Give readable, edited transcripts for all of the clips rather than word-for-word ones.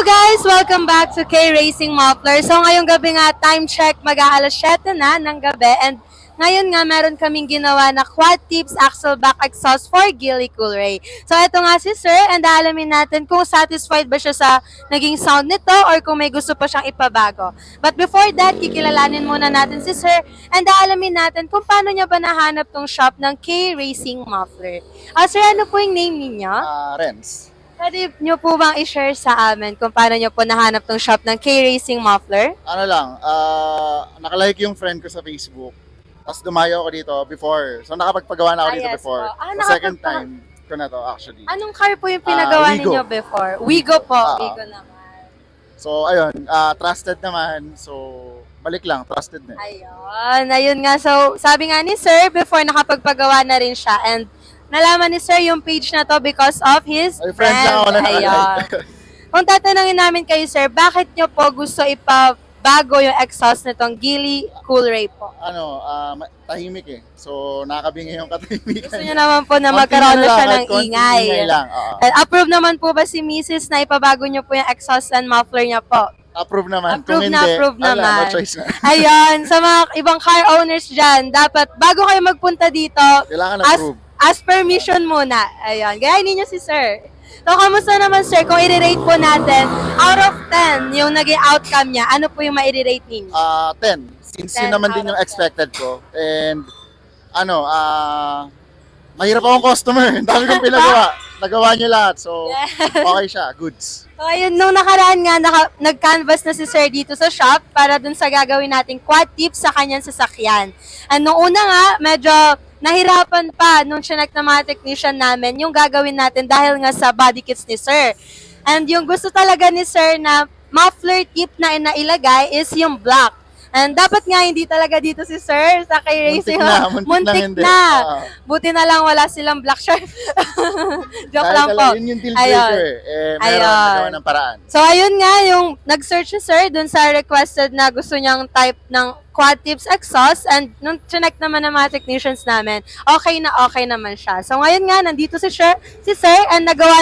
Guys! Welcome back to K-Racing Muffler. So ngayong gabi nga, time check, mag-aalas 7 na ng gabi. And ngayon nga, meron kaming ginawa na quad tips axle back exhaust for Gilly Coolray. So ito nga si Sir, and alamin natin kung satisfied ba siya sa naging sound nito or kung may gusto pa siyang ipabago. But before that, kikilalanin muna natin si Sir and alamin natin kung paano niya ba nahanap tong shop ng K-Racing Muffler. Sir, ano po yung name ninyo? Renz. Pwede nyo po bang i-share sa amin kung paano nyo po nahanap tong shop ng K-Racing Muffler? Ano lang, nakalike yung friend ko sa Facebook. Tapos dumayo ako dito before. So nakapagpagawa na ako dito yes before. po. The second time ko na to actually. Anong car po yung pinagawa Wigo. ninyo before? Wigo po. Wigo naman. So ayun, trusted naman. So balik lang, trusted na. Ayun nga. So sabi nga ni Sir, before nakapagpagawa na rin siya. And nalaman ni Sir yung page na to because of his Ay, friend lang ako na nakalike. Kung tatanungin namin kayo, Sir, bakit nyo po gusto ipabago yung exhaust nitong Gilly Coolray po? Tahimik eh. So nakakabingi yung katahimikan. Gusto nyo naman po na magkaroon na siya ng ingay. Ingay lang. And approve naman po ba si Mrs. na ipabago nyo po yung exhaust and muffler niya po? Approve naman. Approve Kung na, hindi, approve naman. No choice na. Ayun, sa mga ibang car owners dyan, dapat bago kayo magpunta dito, Kailangan approve. ask permission muna. Ayun, gayahin ninyo si Sir. So, kamusta naman Sir, kung i-rate po natin, out of 10, yung naging outcome niya, ano po yung ma-rate ninyo? 10. Since 10 yun naman out din of yung 10. expected ko. And, mahirap akong customer. Ang dami kong pinagawa. Nagawa niyo lahat. So, okay siya. Goods. So, ayun, nung nakaraan nga, nag-canvas na si Sir dito sa shop para dun sa gagawin nating quad tips sa kanyang sasakyan. And nung una nga, medyo nahirapan pa nung chinek na mga technician namin yung gagawin natin dahil nga sa body kits ni Sir. And yung gusto talaga ni Sir na muffler tip na inailagay is yung black. And dapat nga hindi talaga dito si Sir sa K-Racing. Muntik na. Buti na lang wala silang black shirt. Joke lang po. Yun yung deal breaker eh. Meron nagawa ng paraan. So ayun nga, yung nag-search si Sir dun sa requested na gusto niyang type ng quad tips exhaust, and nung chinek naman ng mga technicians namin, okay naman siya. So ngayon nga, nandito si Sir and nagawa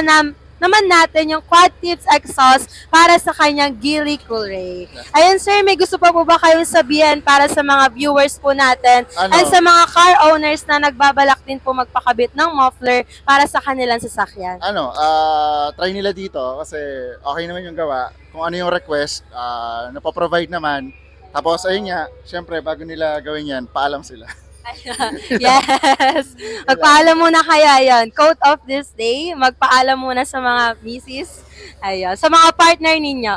naman natin yung quad tips exhaust para sa kanyang Gilly Coolray. Ayun Sir, may gusto pa po ba kayong sabihin para sa mga viewers po natin and sa mga car owners na nagbabalak din po magpakabit ng muffler para sa kanilang sasakyan? Try nila dito kasi okay naman yung gawa. Kung ano yung request, napoprovide naman. Tapos ayun nga, syempre bago nila gawin yan, paalam sila. Yes! Magpaalam muna kaya yan. Quote of this day, magpaalam muna sa mga misis. Ayun. Sa mga partner ninyo.